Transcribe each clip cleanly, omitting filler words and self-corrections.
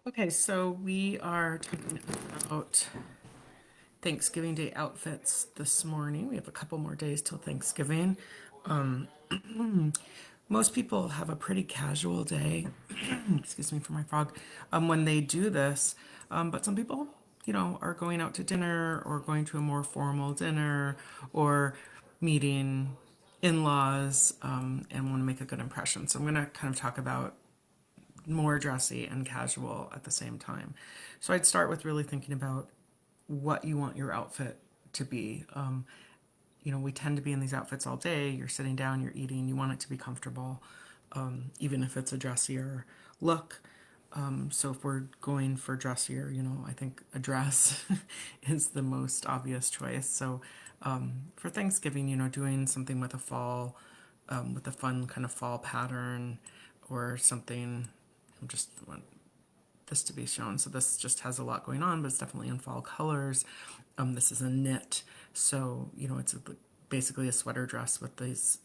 Okay, so we are talking about Thanksgiving Day outfits this morning. We have a couple more days till Thanksgiving. Um, Most people have a pretty casual day, excuse me for my frog, when they do this. But some people, are going out to dinner or going to a more formal dinner or meeting in-laws and want to make a good impression. So I'm going to kind of talk about more dressy and casual at the same time. So I'd start with really thinking about what you want your outfit to be. We tend to be in these outfits all day. You're sitting down, you're eating, you want it to be comfortable, even if it's a dressier look. So if we're going for dressier, I think a dress is the most obvious choice. So for Thanksgiving, doing something with a fall, with a fun kind of fall pattern or something. I just want this to be shown. So this just has a lot going on, but it's definitely in fall colors. This is a knit, so it's basically a sweater dress with these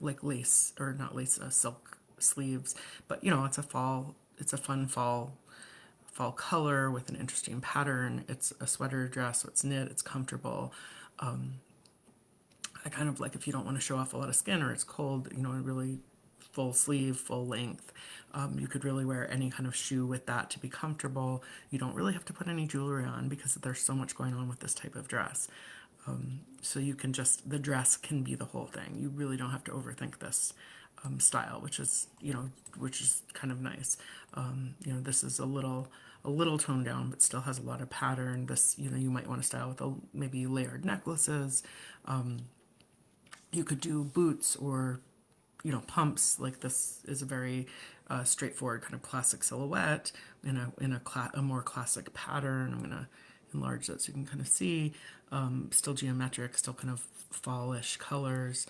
like lace or not lace, silk sleeves. But it's a fun fall color with an interesting pattern. It's a sweater dress, so it's knit, it's comfortable. I kind of like if you don't want to show off a lot of skin or it's cold, a really full sleeve, full length. You could really wear any kind of shoe with that to be comfortable. You don't really have to put any jewelry on because there's so much going on with this type of dress. So you can the dress can be the whole thing. You really don't have to overthink this style, which is kind of nice. This is a little toned down, but still has a lot of pattern. This, you might want to style with maybe layered necklaces. You could do boots or pumps. Like this is a very straightforward kind of classic silhouette a more classic pattern. I'm gonna enlarge that so you can kind of see. Still geometric, still kind of fallish colors.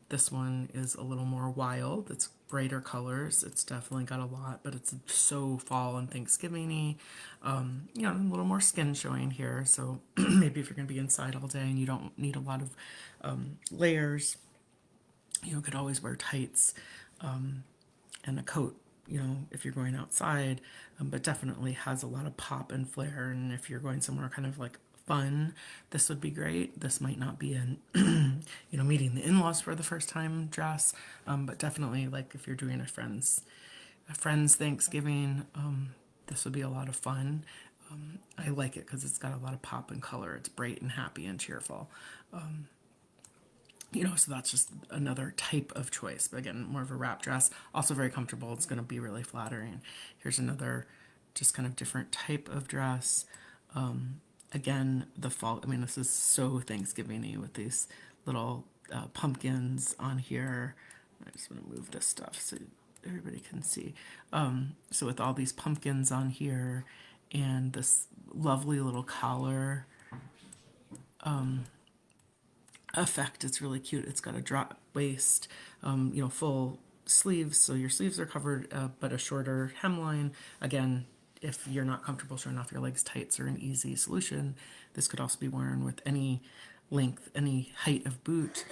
This one is a little more wild. It's brighter colors. It's definitely got a lot, but it's so fall and Thanksgiving-y. A little more skin showing here. So maybe if you're going to be inside all day and you don't need a lot of layers, you could always wear tights and a coat, if you're going outside, but definitely has a lot of pop and flair. And if you're going somewhere kind of like fun, this would be great. This might not be an, meeting the in-laws for the first time dress, but definitely like if you're doing a friend's Thanksgiving, this would be a lot of fun. I like it because it's got a lot of pop and color. It's bright and happy and cheerful. So that's just another type of choice. But again, more of a wrap dress, also very comfortable. It's going to be really flattering. Here's another just kind of different type of dress. Again, the fall, I mean, this is so Thanksgiving-y with these little pumpkins on here. I just want to move this stuff so everybody can see. So with all these pumpkins on here and this lovely little collar effect. It's really cute. It's got a drop waist, full sleeves, so your sleeves are covered, but a shorter hemline. Again, if you're not comfortable showing off your legs, tights are an easy solution. This could also be worn with any length, any height of boot,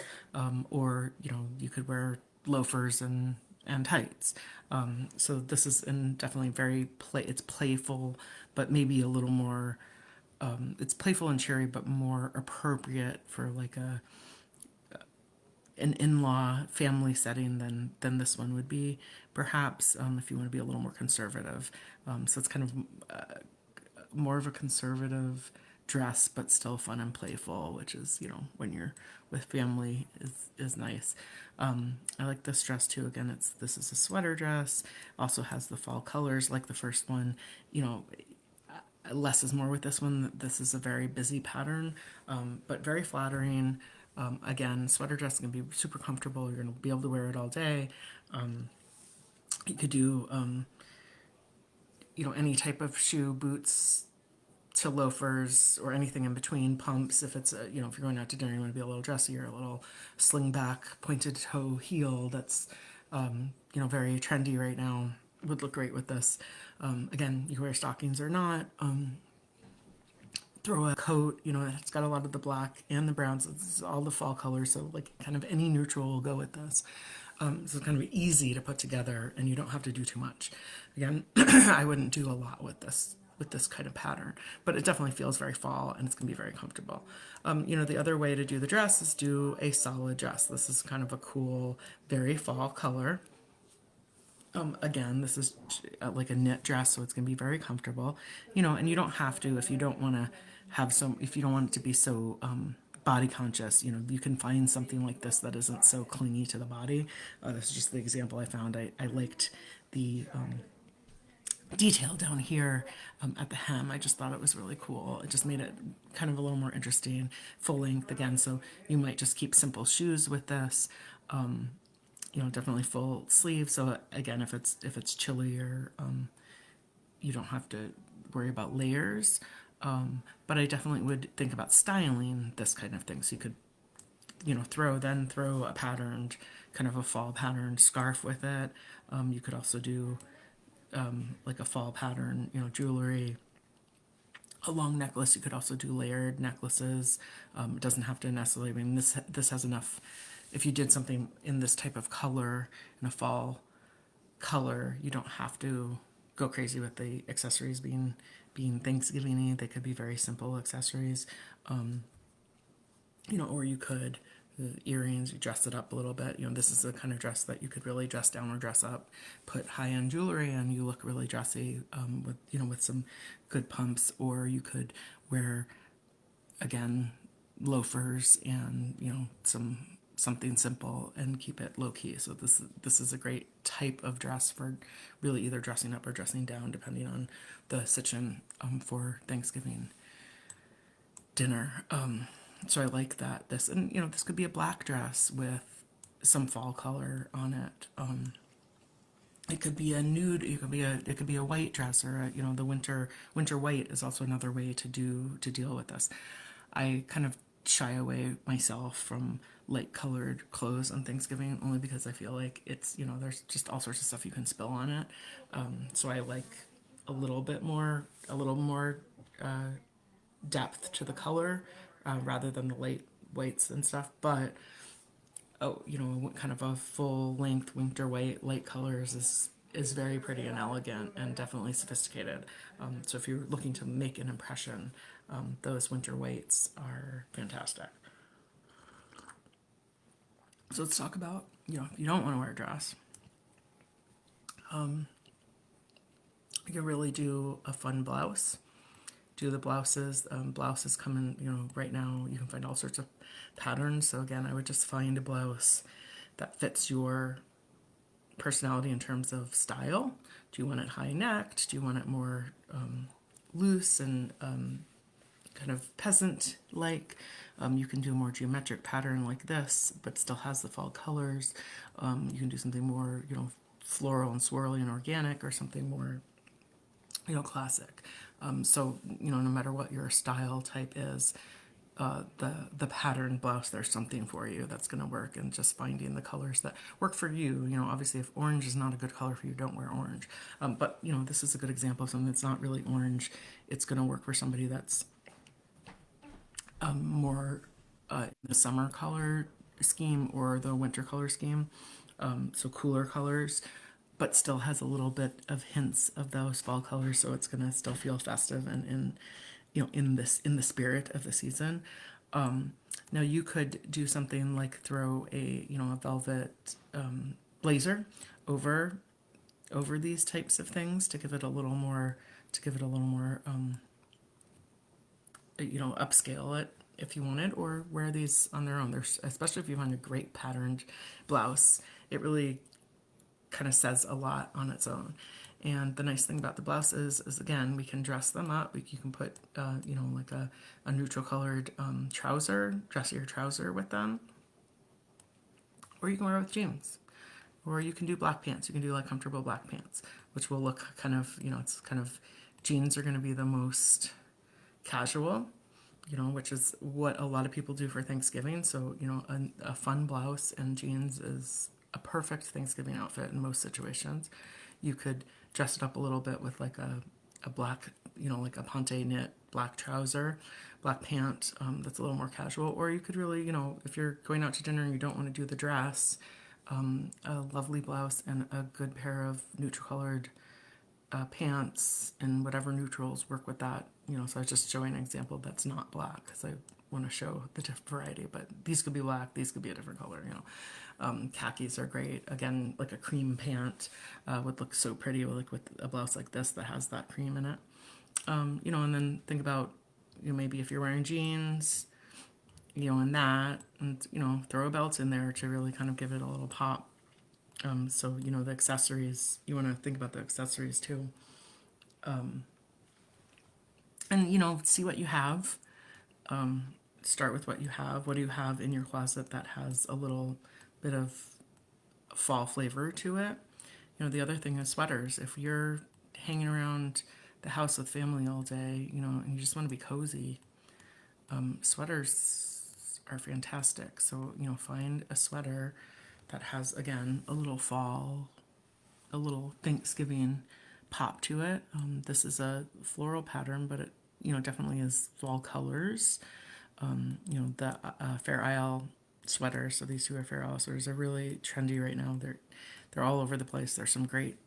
or you could wear loafers and tights. So this is definitely it's playful, but maybe a little more. It's playful and cheery, but more appropriate for like an in-law family setting than this one would be, perhaps, if you want to be a little more conservative. So it's kind of more of a conservative dress, but still fun and playful, which is when you're with family is nice. I like this dress too. Again, this is a sweater dress. Also has the fall colors like the first one. Less is more with this one. This is a very busy pattern, but very flattering. Again, sweater dress is going to be super comfortable. You're going to be able to wear it all day. You could do, any type of shoe, boots to loafers or anything in between, pumps. If it's, if you're going out to dinner, you want to be a little dressier, a little sling back, pointed toe heel. That's, very trendy right now. Would look great with this. Again, you can wear stockings or not. Throw a coat, it's got a lot of the black and the browns. It's all the fall colors, so like kind of any neutral will go with this. So it's kind of easy to put together, and you don't have to do too much. Again, I wouldn't do a lot with this kind of pattern, but it definitely feels very fall, and it's going to be very comfortable. The other way to do the dress is do a solid dress. This is kind of a cool, very fall color. Again, this is like a knit dress, so it's going to be very comfortable. And you don't have to, if you don't want to if you don't want it to be so body conscious, you can find something like this that isn't so clingy to the body. This is just the example I found. I liked the detail down here at the hem. I just thought it was really cool. It just made it kind of a little more interesting, full length again. So you might just keep simple shoes with this. Definitely full sleeve. So again, if it's chilly, or you don't have to worry about layers. But I definitely would think about styling this kind of thing. So you could, throw a patterned, kind of a fall patterned scarf with it. You could also do like a fall pattern, jewelry. A long necklace. You could also do layered necklaces. It doesn't have to necessarily. I mean, this has enough. If you did something in this type of color, in a fall color, you don't have to go crazy with the accessories being Thanksgiving-y. They could be very simple accessories, or you could the earrings, you dress it up a little bit. This is the kind of dress that you could really dress down or dress up, put high-end jewelry and you look really dressy, with some good pumps. Or you could wear, again, loafers and something simple and keep it low key. So this is a great type of dress for really either dressing up or dressing down, depending on the situation for Thanksgiving dinner. So I like that. This could be a black dress with some fall color on it. It could be a nude. It could be a white dress, or the winter white is also another way to deal with this. I kind of shy away myself from light colored clothes on Thanksgiving, only because I feel like it's there's just all sorts of stuff you can spill on it. So I like a little more depth to the color, rather than the light whites and stuff. But kind of a full length winter white light colors is very pretty and elegant and definitely sophisticated. So if you're looking to make an impression, those winter whites are fantastic. So let's talk about, if you don't want to wear a dress, you can really do a fun blouse. Do the blouses. Blouses come in, right now you can find all sorts of patterns. So again, I would just find a blouse that fits your personality in terms of style. Do you want it high necked? Do you want it more loose and kind of peasant like? You can do a more geometric pattern like this, but still has the fall colors. You can do something more, floral and swirly and organic, or something more, classic. So, no matter what your style type is, the pattern blouse, there's something for you that's going to work, and just finding the colors that work for you. Obviously, if orange is not a good color for you, don't wear orange. But this is a good example of something that's not really orange. It's going to work for somebody that's more the summer color scheme or the winter color scheme. So cooler colors, but still has a little bit of hints of those fall colors. So it's gonna still feel festive and in the spirit of the season. Now you could do something like throw a velvet blazer over these types of things to give it a little more upscale it if you wanted, or wear these on their own. There's, especially if you find a great patterned blouse, it really kind of says a lot on its own. And the nice thing about the blouse is again, we can dress them up. You can put, like a neutral colored dressier trouser with them, or you can wear it with jeans, or you can do black pants. You can do like comfortable black pants, which will look kind of, it's kind of, jeans are going to be the most casual, which is what a lot of people do for Thanksgiving. So, a fun blouse and jeans is a perfect Thanksgiving outfit in most situations. You could dress it up a little bit with like a black, like a ponte knit black trouser, black pant, that's a little more casual. Or you could really, if you're going out to dinner and you don't want to do the dress, a lovely blouse and a good pair of neutral colored pants and whatever neutrals work with that. So I was just showing an example that's not black because I want to show the different variety. But these could be black, these could be a different color. Khakis are great. Again, like a cream pant would look so pretty, like with a blouse like this that has that cream in it. And then think about maybe if you're wearing jeans, and that, and throw a belt in there to really kind of give it a little pop. So the accessories, you want to think about the accessories too, and see what you have. Start with what you have. What do you have in your closet that has a little bit of fall flavor to it? The other thing is sweaters. If you're hanging around the house with family all day, and you just want to be cozy, sweaters are fantastic. So, find a sweater that has, again, a little fall, a little Thanksgiving pop to it. This is a floral pattern, but it, definitely is fall colors. The Fair Isle sweaters. So these two are Fair Isle sweaters. Are really trendy right now. They're all over the place. There's some great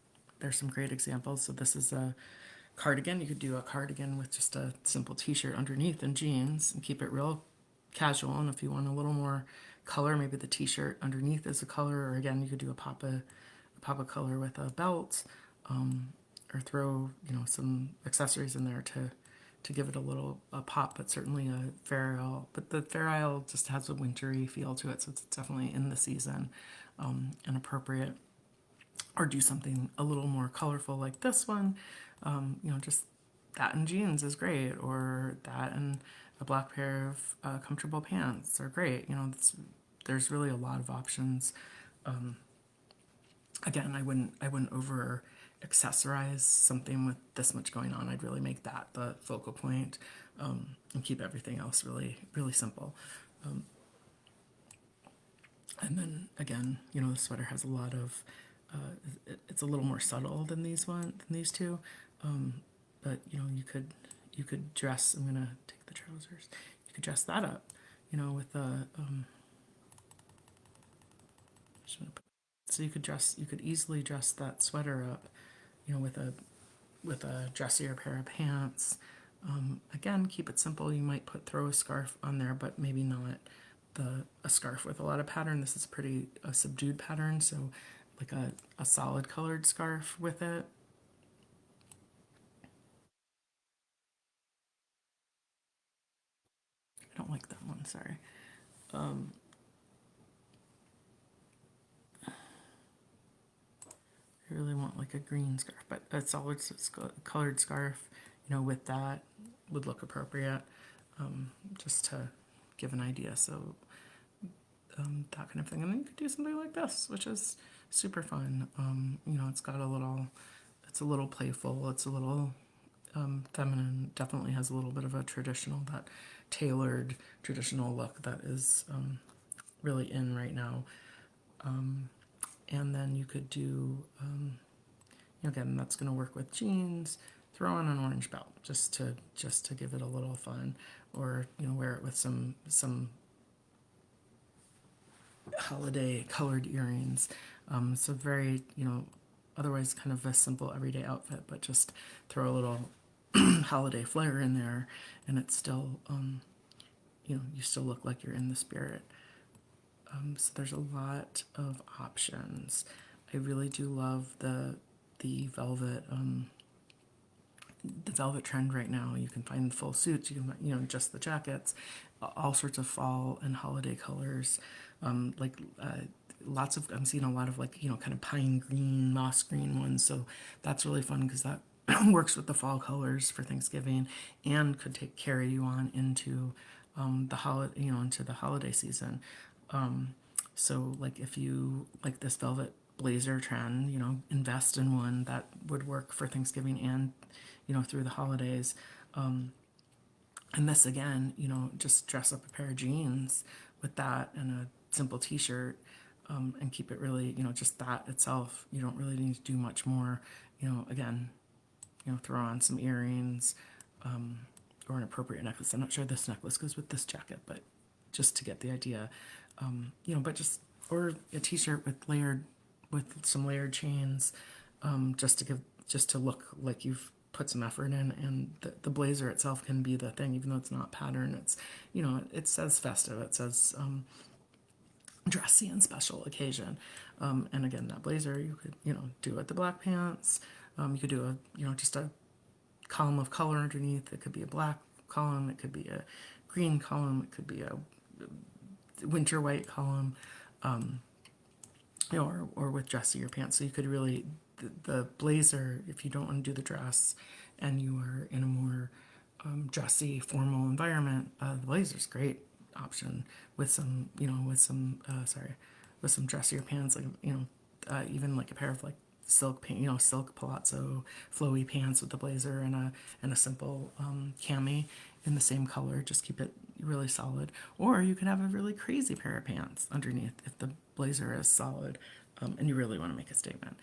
examples. So this is a cardigan. You could do a cardigan with just a simple t-shirt underneath and jeans and keep it real casual. And if you want a little more color, maybe the t-shirt underneath is a color, or again, you could do a pop of color with a belt, or throw some accessories in there to give it a little pop. But certainly a Fair Isle. But the Fair Isle just has a wintry feel to it, so it's definitely in the season and appropriate. Or do something a little more colorful like this one. Just that and jeans is great, or that and a black pair of comfortable pants are great. There's really a lot of options. Again, I wouldn't over accessorize something with this much going on. I'd really make that the focal point, and keep everything else really really simple. And then again, the sweater has a lot of it's a little more subtle than these two, but you could dress. I'm gonna take the trousers. You could dress that up, with a so you could easily dress that sweater up, with a dressier pair of pants. Again, keep it simple. You might throw a scarf on there, but maybe not a scarf with a lot of pattern. This is pretty a subdued pattern, so like a solid colored scarf with it. I don't like that one, sorry. I really want like a green scarf, but a solid colored scarf, with that would look appropriate, just to give an idea. So that kind of thing. And then you could do something like this, which is super fun. It's a little playful, it's a little feminine, definitely has a little bit of a that tailored traditional look that is really in right now. And then you could do, again, that's going to work with jeans. Throw on an orange belt just to give it a little fun, or wear it with some holiday colored earrings. So very otherwise kind of a simple everyday outfit, but just throw a little holiday flair in there, and it's still you still look like you're in the spirit. So there's a lot of options. I really do love the velvet the velvet trend right now. You can find full suits, you can just the jackets, all sorts of fall and holiday colors. Like lots of I'm seeing a lot of like kind of pine green, moss green ones. So that's really fun because that works with the fall colors for Thanksgiving and could carry you on into the holiday into the holiday season. So like if you like this velvet blazer trend, invest in one that would work for Thanksgiving and through the holidays. And this again, just dress up a pair of jeans with that and a simple t-shirt, and keep it really, just that itself. You don't really need to do much more. Again, throw on some earrings, or an appropriate necklace. I'm not sure this necklace goes with this jacket, but just to get the idea, but just or a t-shirt with some layered chains, just to look like you've put some effort in, and the blazer itself can be the thing, even though it's not pattern. It's, it says festive, it says dressy and special occasion. And again, that blazer you could, do it the black pants. You could do just a column of color underneath. It could be a black column, it could be a green column, it could be a winter white column, or with dressier pants. So you could really, the blazer, if you don't want to do the dress and you are in a more dressy, formal environment, the blazer's great option with some, with some dressier pants, like, even like a pair of like silk pant, silk palazzo flowy pants with the blazer and a simple cami in the same color. Just keep it really solid. Or you could have a really crazy pair of pants underneath if the blazer is solid, and you really want to make a statement.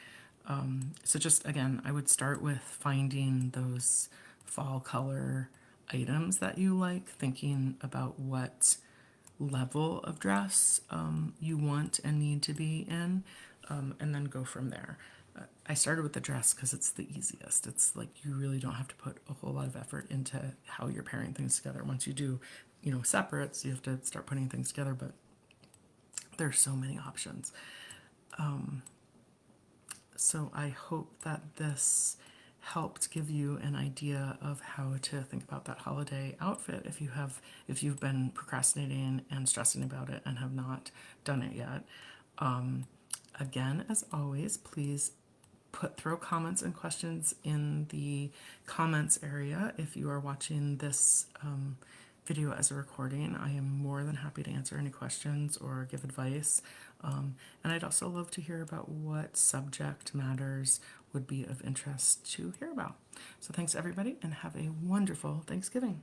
So just again, I would start with finding those fall color items that you like, thinking about what level of dress you want and need to be in, and then go from there. I started with the dress because it's the easiest. It's like you really don't have to put a whole lot of effort into how you're pairing things together. Once you do, separates, you have to start putting things together, but there's so many options. So I hope that this helped give you an idea of how to think about that holiday outfit if you've been procrastinating and stressing about it and have not done it yet. Again, as always, please throw comments and questions in the comments area. If you are watching this video as a recording, I am more than happy to answer any questions or give advice. And I'd also love to hear about what subject matters would be of interest to hear about. So thanks everybody, and have a wonderful Thanksgiving.